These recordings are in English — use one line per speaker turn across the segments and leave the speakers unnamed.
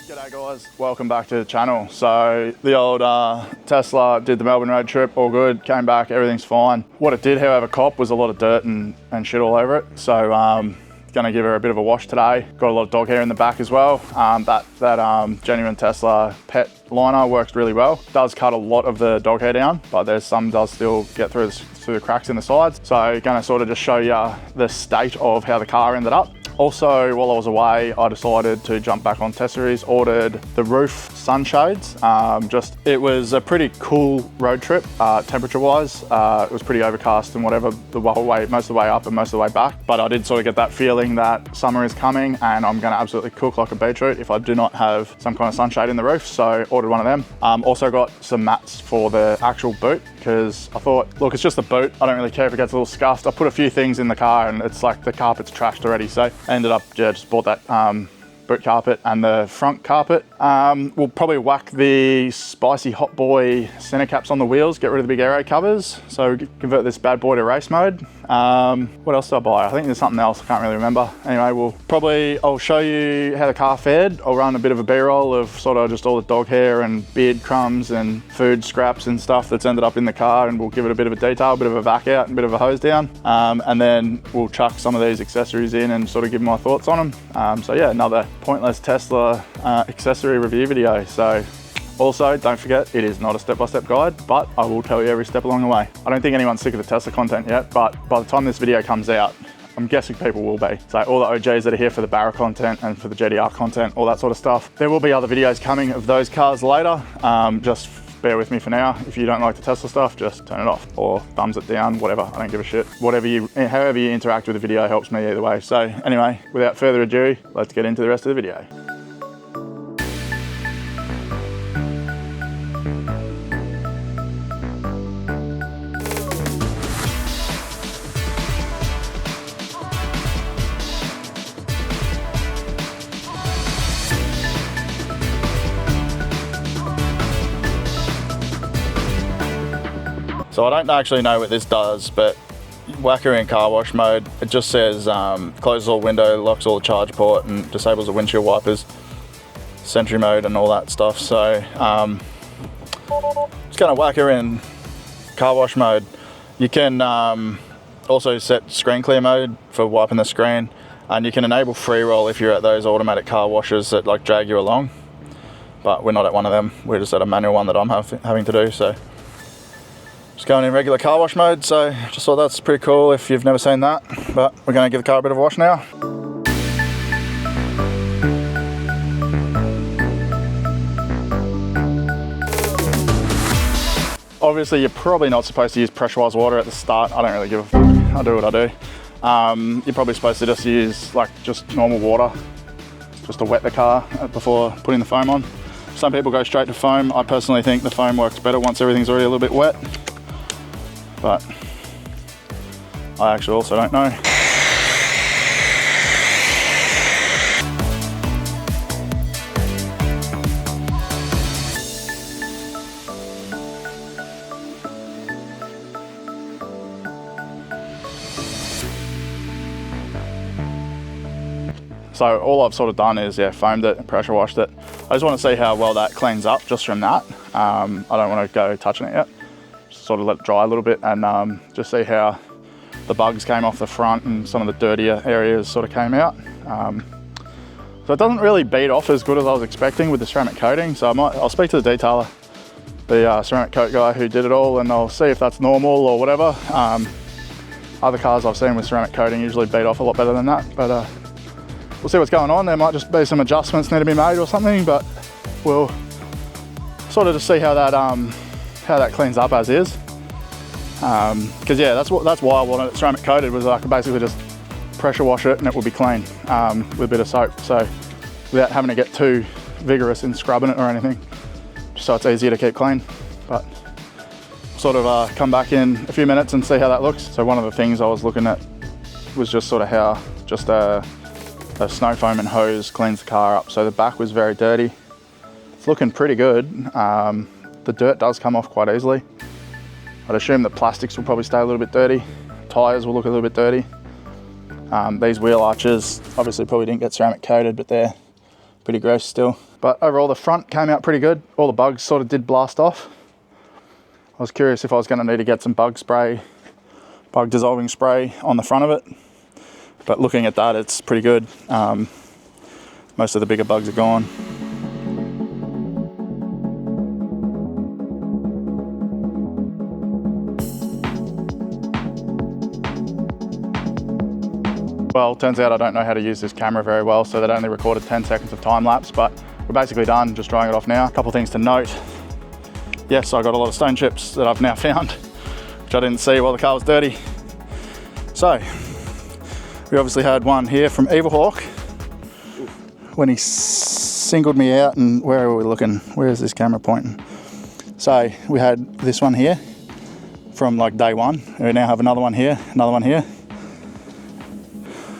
G'day guys, welcome back to the channel. So the old Tesla did the Melbourne road trip, all good, came back, everything's fine. What it did, however, cop was a lot of dirt and shit all over it. So gonna give her a bit of a wash today. Got a lot of dog hair in the back as well. That genuine Tesla pet liner works really well. Does cut a lot of the dog hair down, but there's some does still get through the cracks in the sides. So gonna sort of just show you the state of how the car ended up. Also, while I was away, I decided to jump back on accessories, ordered the roof sunshades. It was a pretty cool road trip, temperature-wise. It was pretty overcast and whatever the whole way, most of the way up and most of the way back. But I did sort of get that feeling that summer is coming and I'm gonna absolutely cook like a beetroot if I do not have some kind of sunshade in the roof. So ordered one of them. Also got some mats for the actual boot because I thought, look, it's just a boot. I don't really care if it gets a little scuffed. I put a few things in the car and it's like the carpet's trashed already. So I ended up, just bought that boot carpet and the front carpet. We'll probably whack the spicy hot boy center caps on the wheels, get rid of the big aero covers. So convert this bad boy to race mode. What else did I buy? I think there's something else, I can't really remember. Anyway, I'll show you how the car fared. I'll run a bit of a B-roll of sort of just all the dog hair and beard crumbs and food scraps and stuff that's ended up in the car, and we'll give it a bit of a detail, a bit of a vac out and a bit of a hose down. And then we'll chuck some of these accessories in and sort of give my thoughts on them. So yeah, another pointless Tesla accessory review video. So also, don't forget, it is not a step-by-step guide, but I will tell you every step along the way. I don't think anyone's sick of the Tesla content yet, but by the time this video comes out, I'm guessing people will be. So all the OGs that are here for the Barra content and for the GDR content, all that sort of stuff. There will be other videos coming of those cars later. Just bear with me for now. If you don't like the Tesla stuff, just turn it off or thumbs it down, whatever. I don't give a shit. However you interact with the video helps me either way. So anyway, without further ado, let's get into the rest of the video. So I don't actually know what this does, but whack her in car wash mode. It just says closes all window, locks all the charge port and disables the windshield wipers, sentry mode and all that stuff. So just gonna whack her in car wash mode. You can also set screen clear mode for wiping the screen, and you can enable free roll if you're at those automatic car washers that like drag you along. But we're not at one of them. We're just at a manual one that I'm having to do. So just going in regular car wash mode, so just thought that's pretty cool if you've never seen that. But we're going to give the car a bit of a wash now. Obviously, you're probably not supposed to use pressurized water at the start. I don't really give a fuck. I do what I do. You're probably supposed to just use like just normal water just to wet the car before putting the foam on. Some people go straight to foam. I personally think the foam works better once everything's already a little bit wet. But I actually also don't know. So all I've sort of done is, yeah, foamed it and pressure washed it. I just want to see how well that cleans up just from that. I don't want to go touching it yet. Just sort of let it dry a little bit and just see how the bugs came off the front and some of the dirtier areas sort of came out. So it doesn't really beat off as good as I was expecting with the ceramic coating. So I'll speak to the detailer, the ceramic coat guy who did it all, and I'll see if that's normal or whatever. Other cars I've seen with ceramic coating usually beat off a lot better than that, but we'll see what's going on. There might just be some adjustments need to be made or something, but we'll sort of just see how that cleans up as is. Because yeah, that's why I wanted it ceramic coated, was I could basically just pressure wash it and it will be clean with a bit of soap. So without having to get too vigorous in scrubbing it or anything, just so it's easier to keep clean. But sort of come back in a few minutes and see how that looks. So one of the things I was looking at was just sort of how just a snow foam and hose cleans the car up. So the back was very dirty. It's looking pretty good. The dirt does come off quite easily. I'd assume the plastics will probably stay a little bit dirty. Tyres will look a little bit dirty. These wheel arches obviously probably didn't get ceramic coated, but they're pretty gross still. But overall the front came out pretty good. All the bugs sort of did blast off. I was curious if I was going to need to get some bug dissolving spray on the front of it. But looking at that, it's pretty good. Most of the bigger bugs are gone. Well, turns out I don't know how to use this camera very well, so that only recorded 10 seconds of time lapse, but we're basically done, just drying it off now. A couple things to note. Yes, I got a lot of stone chips that I've now found, which I didn't see while the car was dirty. So, we obviously had one here from Evilhawk when he singled me out, and where are we looking? Where is this camera pointing? So, we had this one here from like day one. We now have another one here, another one here.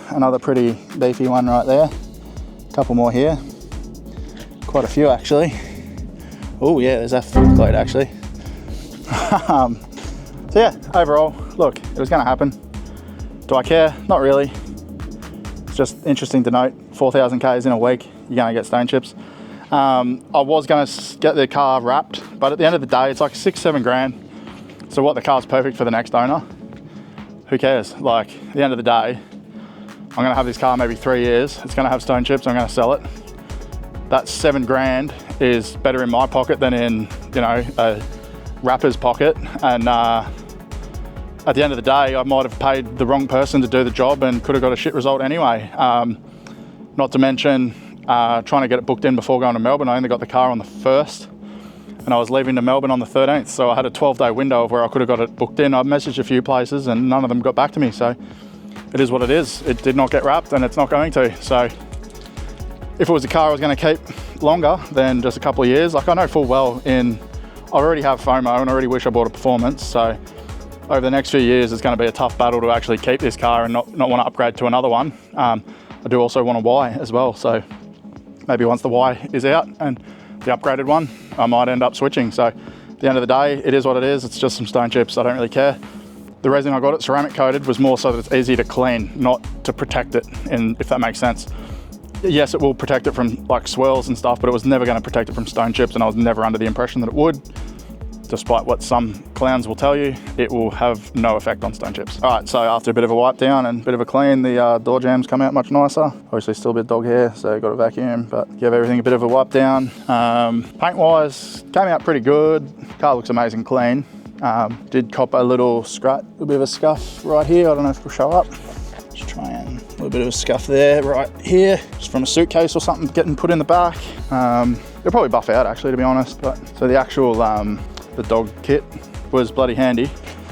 Another pretty beefy one right there. A couple more here. Quite a few actually. Oh yeah, there's that full plate actually. So yeah, overall, look, it was gonna happen. Do I care? Not really. It's just interesting to note, 4,000 Ks in a week, you're gonna get stone chips. I was gonna get the car wrapped, but at the end of the day, it's like 6-7 grand. So what, the car's perfect for the next owner? Who cares? Like, at the end of the day, I'm gonna have this car maybe 3 years. It's gonna have stone chips, I'm gonna sell it. That 7 grand is better in my pocket than in, you know, a wrapper's pocket. And at the end of the day, I might have paid the wrong person to do the job and could have got a shit result anyway. Not to mention trying to get it booked in before going to Melbourne. I only got the car on the 1st and I was leaving to Melbourne on the 13th. So I had a 12-day window of where I could have got it booked in. I messaged a few places and none of them got back to me. So it is what it is. It did not get wrapped and it's not going to. So if it was a car I was going to keep longer than just a couple of years, like I know full well I already have FOMO and I already wish I bought a Performance. So over the next few years, it's going to be a tough battle to actually keep this car and not want to upgrade to another one. I do also want a Y as well. So maybe once the Y is out and the upgraded one, I might end up switching. So at the end of the day, it is what it is. It's just some stone chips. I don't really care. The reason I got it ceramic coated was more so that it's easy to clean, not to protect it, if that makes sense. Yes, it will protect it from like swirls and stuff, but it was never going to protect it from stone chips, and I was never under the impression that it would. Despite what some clowns will tell you, it will have no effect on stone chips. All right, so after a bit of a wipe down and a bit of a clean, the door jambs come out much nicer. Obviously still a bit of dog hair, so got a vacuum, but give everything a bit of a wipe down. Paint-wise, came out pretty good. Car looks amazing clean. Did cop a little scratch, a bit of a scuff right here. I don't know if it'll show up. Just try and a little bit of a scuff there, right here, just from a suitcase or something getting put in the back. It'll probably buff out actually, to be honest. But so the actual the dog kit was bloody handy.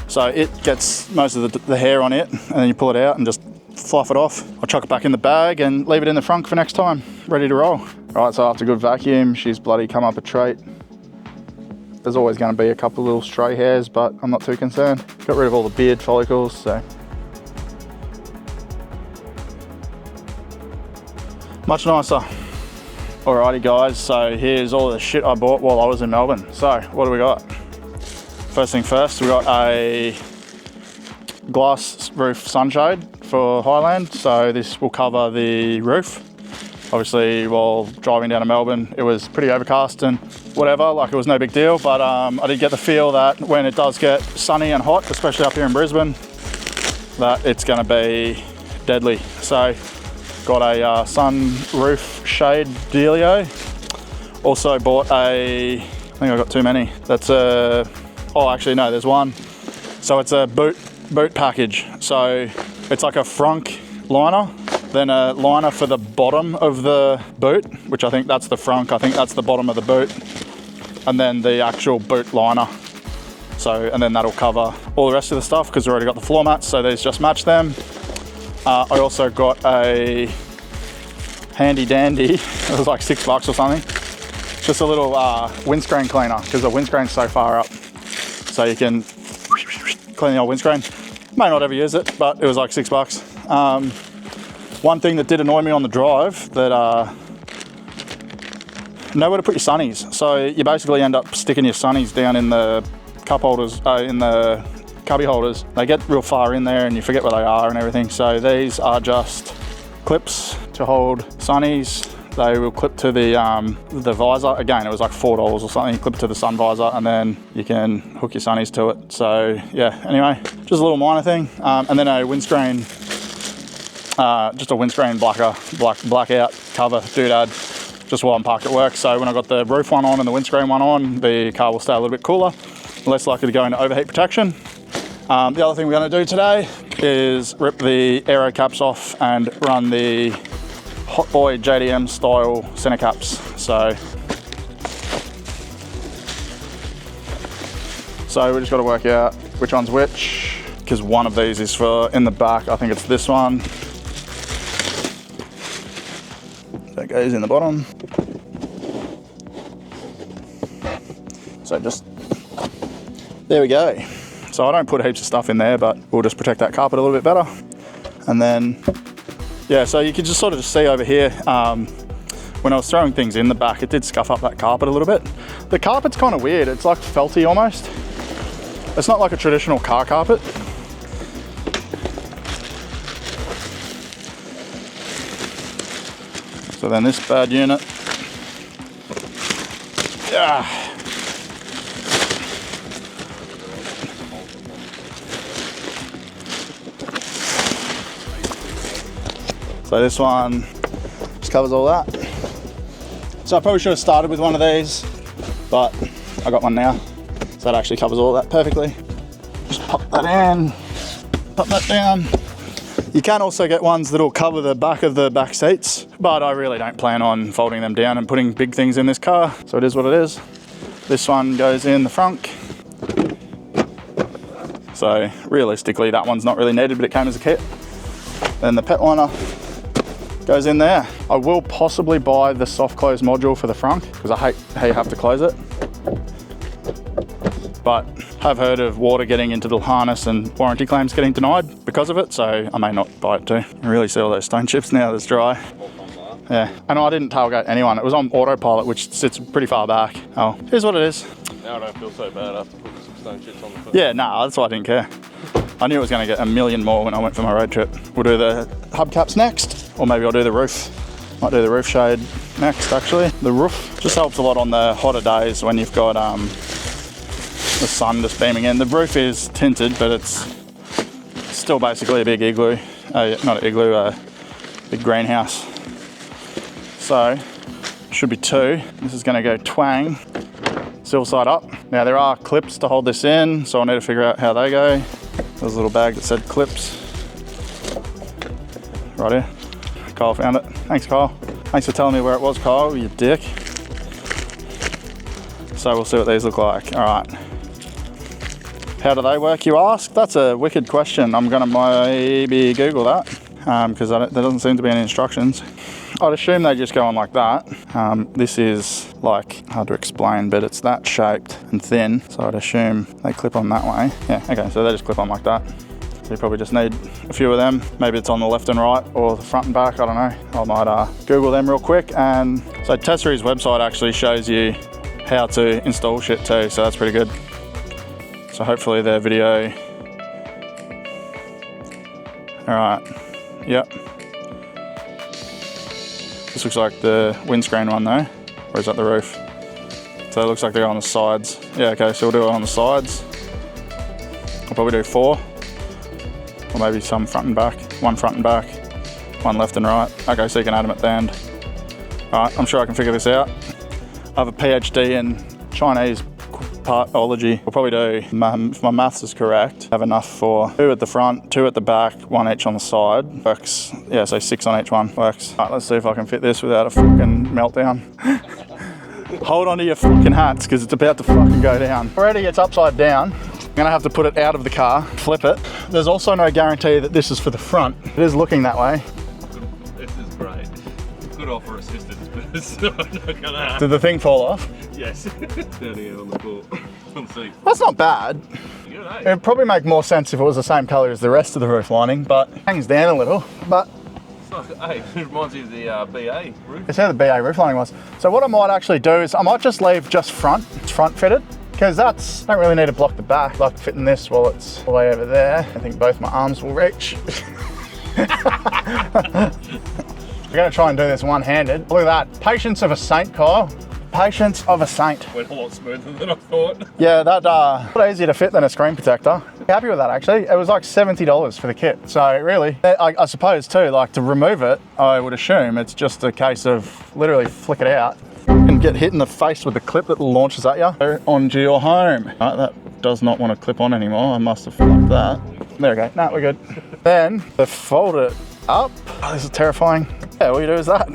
So it gets most of the hair on it, and then you pull it out and just fluff it off. I'll chuck it back in the bag and leave it in the front for next time, ready to roll. All right, so after a good vacuum, she's bloody come up a trait. There's always going to be a couple of little stray hairs, but I'm not too concerned. Got rid of all the beard follicles, so. Much nicer. Alrighty guys, so here's all the shit I bought while I was in Melbourne. So, what do we got? First thing first, we got a glass roof sunshade for Highland. So this will cover the roof. Obviously, while driving down to Melbourne, it was pretty overcast and whatever, like it was no big deal, but I did get the feel that when it does get sunny and hot, especially up here in Brisbane, that it's gonna be deadly. So, got a sun roof shade dealio. Also bought I think I got too many. That's a, oh actually no, there's one. So it's a boot package. So it's like a frunk liner, then a liner for the bottom of the boot, which I think that's the frunk, I think that's the bottom of the boot, and then the actual boot liner. So, and then that'll cover all the rest of the stuff because we already got the floor mats, so these just match them. I also got a handy dandy, it was like $6 or something. It's just a little windscreen cleaner because the windscreen's so far up. So you can clean the old windscreen. May not ever use it, but it was like $6. One thing that did annoy me on the drive, that nowhere to put your sunnies. So you basically end up sticking your sunnies down in the cup holders, in the cubby holders. They get real far in there and you forget where they are and everything. So these are just clips to hold sunnies. They will clip to the visor. Again, it was like $4 or something. You clip it to the sun visor and then you can hook your sunnies to it. So yeah, anyway, just a little minor thing. And then a windscreen, just a windscreen blackout cover doodad, just while I'm parked at work. So when I got the roof one on and the windscreen one on, the car will stay a little bit cooler, less likely to go into overheat protection. The other thing we're going to do today is rip the aero caps off and run the Hot Boy JDM style center caps. So we just got to work out which one's which, because one of these is for in the back. I think it's this one. That goes in the bottom. So just, there we go. So I don't put heaps of stuff in there, but we'll just protect that carpet a little bit better. And then, yeah, so you can just sort of see over here, when I was throwing things in the back, it did scuff up that carpet a little bit. The carpet's kind of weird. It's like felty almost. It's not like a traditional car carpet. So then this bad unit, yeah. So this one just covers all that. So I probably should have started with one of these, but I got one now. So that actually covers all that perfectly. Just pop that in, pop that down. You can also get ones that'll cover the back of the back seats, but I really don't plan on folding them down and putting big things in this car. So it is what it is. This one goes in the front. So realistically, that one's not really needed, but it came as a kit. Then the pet liner goes in there. I will possibly buy the soft close module for the front because I hate how you have to close it. But I've heard of water getting into the harness and warranty claims getting denied because of it, so I may not buy it too. You can really see all those stone chips now that's dry. Yeah, and I didn't tailgate anyone. It was on autopilot, which sits pretty far back. Oh, here's what it is.
Now I don't feel so bad after putting some stone chips on the foot.
Yeah, nah, that's why I didn't care. I knew it was going to get a million more when I went for my road trip. We'll do the hubcaps next, or maybe I'll do the roof. Might do the roof shade next, actually. The roof just helps a lot on the hotter days when you've got the sun just beaming in. The roof is tinted, but it's still basically a big igloo. Not an igloo, a big greenhouse. So, should be two. This is going to go twang, silver side up. Now there are clips to hold this in, so I need to figure out how they go. There's a little bag that said clips. Right here. Kyle found it. Thanks, Kyle. Thanks for telling me where it was, Kyle, you dick. So we'll see what these look like. All right. How do they work, you ask? That's a wicked question. I'm gonna maybe Google that because there doesn't seem to be any instructions. I'd assume they just go on like that. This is like, hard to explain, but it's that shaped and thin. So I'd assume they clip on that way. Yeah, okay, so they just clip on like that. So you probably just need a few of them. Maybe it's on the left and right or the front and back, I don't know. I might Google them real quick. And so Tesseri's website actually shows you how to install shit too, so that's pretty good. So hopefully their video. All right, yep. This looks like the windscreen one though, or is that the roof? So it looks like they go on the sides. Yeah, okay, so we'll do it on the sides. I'll probably do 4, or maybe some front and back. One front and back, one left and right. Okay, so you can add them at the end. All right, I'm sure I can figure this out. I have a PhD in Chinese partology. We'll probably do, if my maths is correct, have enough for 2 at the front, 2 at the back, 1 each on the side. Works, yeah, so 6 on each one works. All right, let's see if I can fit this without a fucking meltdown. Hold on to your fucking hats because it's about to fucking go down. Already it's upside down. I'm gonna have to put it out of the car, flip it. There's also no guarantee that this is for the front. It is looking that way.
This is great. Good offer assistance, but it's not gonna happen.
Did the thing fall off?
Yes. Down here on the floor. On the seat.
That's not bad.
Good, eh?
It'd probably make more sense if it was the same colour as the rest of the roof lining, but it hangs down a little. But
it's like, hey, it reminds me of the BA roof.
It's how the BA roof lining was. So what I might actually do is I might just leave just front fitted, because that's, don't really need to block the back, like fitting this while it's all the way over there. I think both my arms will reach. We're gonna try and do this one-handed. Look at that, patience of a saint, Kyle. Patience of a saint.
Went a lot smoother than I thought.
Yeah, that a lot easier to fit than a screen protector. Happy with that actually. It was like $70 for the kit. So really, I suppose too, like to remove it, I would assume it's just a case of literally flick it out and get hit in the face with the clip that launches at you onto your home. Right, that does not want to clip on anymore. I must have fucked that. There we go. No, we're good. Then to fold it up. Oh, this is terrifying. Yeah, all you do is that,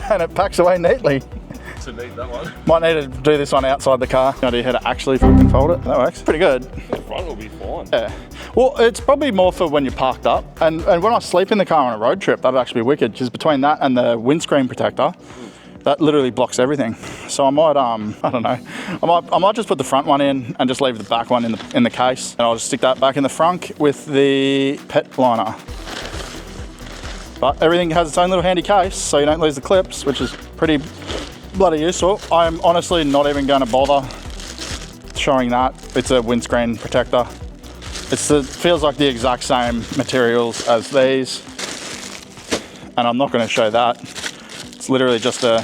and it packs away neatly.
To need that one.
Might need to do this one outside the car. No idea how to actually fucking fold it. That works. Pretty good.
The front will be fine.
Yeah. Well, it's probably more for when you're parked up. And when I sleep in the car on a road trip, that'd actually be wicked. Because between that and the windscreen protector, that literally blocks everything. So I might, I don't know. I might just put the front one in and just leave the back one in the case. And I'll just stick that back in the front with the pet liner. But everything has its own little handy case, so you don't lose the clips, which is pretty bloody useful. I'm honestly not even going to bother showing that. It's a windscreen protector. Feels like the exact same materials as these, and I'm not going to show that. It's literally just I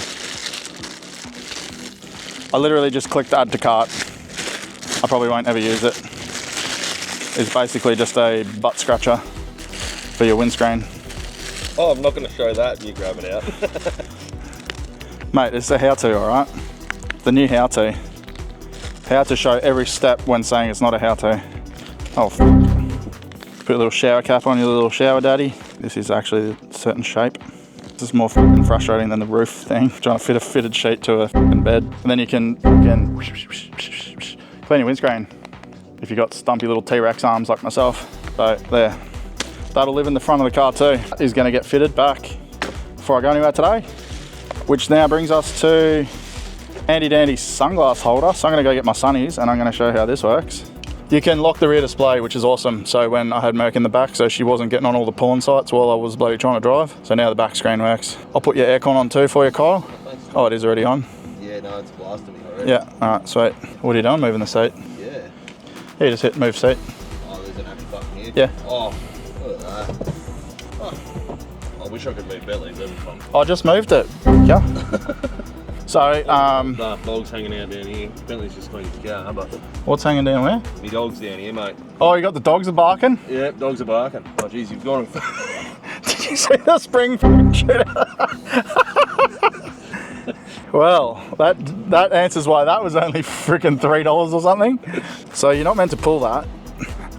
literally just clicked add to cart. I probably won't ever use it. It's basically just a butt scratcher for your windscreen.
Oh, I'm not going to show that and you grab it out.
Mate, it's a how-to, all right? The new how-to. How to show every step when saying it's not a how-to. Oh, put a little shower cap on your little shower daddy. This is actually a certain shape. This is more fucking frustrating than the roof thing. Trying to fit a fitted sheet to a fucking bed. And then you can clean your windscreen if you've got stumpy little T-Rex arms like myself. So there. That'll live in the front of the car too. Is going to get fitted back before I go anywhere today. Which now brings us to handy dandy sunglass holder. So I'm going to go get my sunnies and I'm going to show how this works. You can lock the rear display, which is awesome. So when I had Merc in the back, so she wasn't getting on all the pulling sights while I was bloody trying to drive. So now the back screen works. I'll put your aircon on too for you, Kyle. Oh, it is already on.
Yeah, no, it's blasting me already.
Yeah, all right, sweet. What are you doing, moving the seat?
Yeah.
Yeah, just hit move seat.
Oh, there's an actual button here.
Yeah.
Oh, look at that. Oh. I wish I could move bellies, that'd be fun.
I just moved it. Yeah. So,
The dog's hanging out down here. Bentley's just cleaned his car, but
what's hanging down where?
my dog's down here, mate.
Oh, you got the dogs are barking?
Yeah, dogs are barking. Oh, geez, you've got him.
Did you see the spring fucking shit? Well, that answers why that was only freaking $3 or something. So you're not meant to pull that,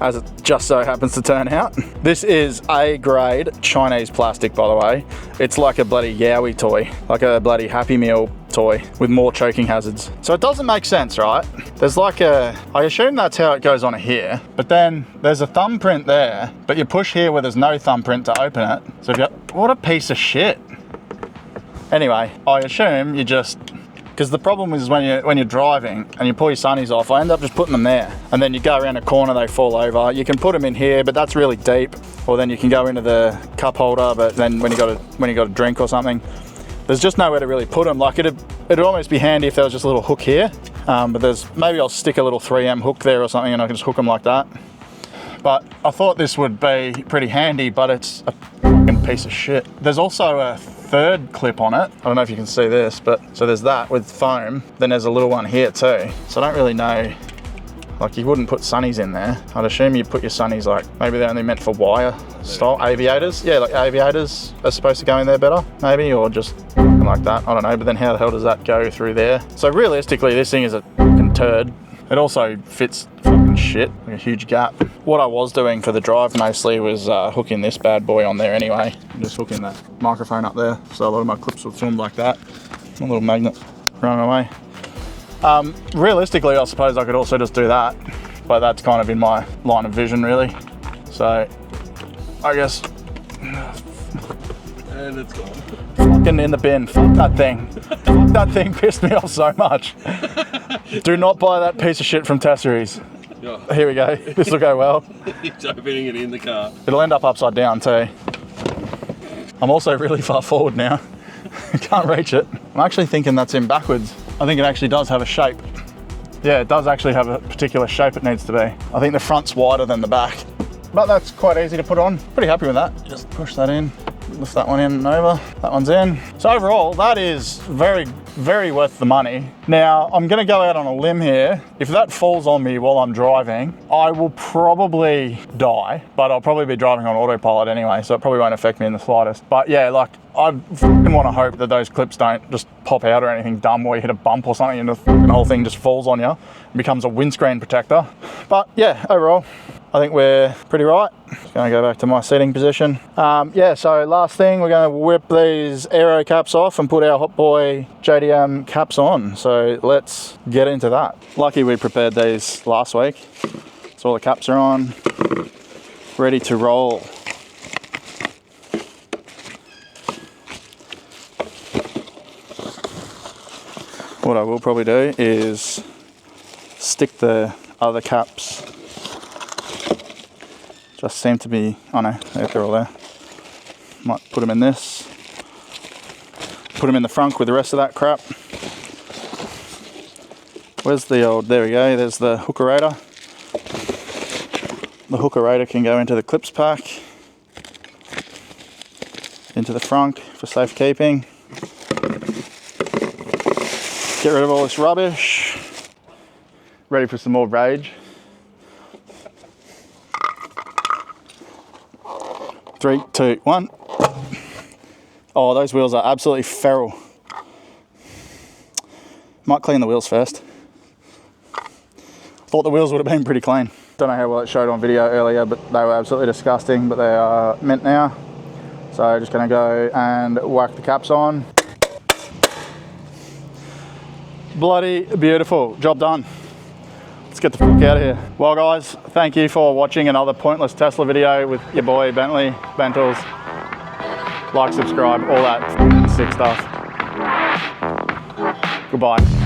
as it just so happens to turn out. This is A-grade Chinese plastic, by the way. It's like a bloody Yowie toy, like a bloody Happy Meal toy with more choking hazards. So it doesn't make sense, right? There's like I assume that's how it goes on here, but then there's a thumbprint there, but you push here where there's no thumbprint to open it. So if what a piece of shit. Anyway, I assume you just, because the problem is when you're driving and you pull your sunnies off, I end up just putting them there. And then you go around a corner, they fall over. You can put them in here, but that's really deep. Or then you can go into the cup holder, but then when you got a drink or something, there's just nowhere to really put them. Like it'd almost be handy if there was just a little hook here. But maybe I'll stick a little 3M hook there or something and I can just hook them like that. But I thought this would be pretty handy, but it's a fucking piece of shit. There's also a third clip on it. I don't know if you can see this, but so there's that with foam. Then there's a little one here too. So I don't really know, like you wouldn't put sunnies in there. I'd assume you put your sunnies like, maybe they're only meant for wire style aviators. Yeah, like aviators are supposed to go in there better, maybe, or just like that. I don't know, but then how the hell does that go through there? So realistically, this thing is a fucking turd. It also fits fucking shit, like a huge gap. What I was doing for the drive mostly was hooking this bad boy on there anyway. I'm just hooking that microphone up there. So a lot of my clips were filmed like that. A little magnet running away. Realistically, I suppose I could also just do that, but that's kind of in my line of vision really. So I guess.
And it's gone.
Fucking in the bin, fuck that thing. Fuck that thing pissed me off so much. Do not buy that piece of shit from Tesseries.
Oh.
Here we go, this will go well.
He's opening it in the car.
It'll end up upside down too. I'm also really far forward now. Can't reach it. I'm actually thinking that's in backwards. I think it actually does have a shape. Yeah, it does actually have a particular shape it needs to be. I think the front's wider than the back. But that's quite easy to put on. Pretty happy with that. Just push that in. Lift that one in and over. That one's in. So overall, that is very, very worth the money. Now, I'm gonna go out on a limb here. If that falls on me while I'm driving, I will probably die, but I'll probably be driving on autopilot anyway, so it probably won't affect me in the slightest. But yeah, like, I fucking want to hope that those clips don't just pop out or anything dumb where you hit a bump or something and the whole thing just falls on you and becomes a windscreen protector. But yeah, overall, I think we're pretty right. Just gonna go back to my seating position. Yeah, so last thing, we're gonna whip these aero caps off and put our Hot Boy JDM caps on. So let's get into that. Lucky we prepared these last week. So all the caps are on, ready to roll. What I will probably do is stick the other caps. Just seem to be, oh no, they're all there. Might put them in this. Put them in the front with the rest of that crap. Where's the old, there we go, there's the hookerator. The hookerator can go into the clips pack. Into the front for safekeeping. Get rid of all this rubbish. Ready for some more rage. 3, 2, 1. Oh, those wheels are absolutely feral. Might clean the wheels first. Thought the wheels would have been pretty clean. Don't know how well it showed on video earlier, but they were absolutely disgusting, but they are mint now. So just gonna go and whack the caps on. Bloody beautiful, job done. Let's get the fuck out of here. Well guys, thank you for watching another pointless Tesla video with your boy Bentley, Bentles. Like, subscribe, all that sick stuff. Goodbye.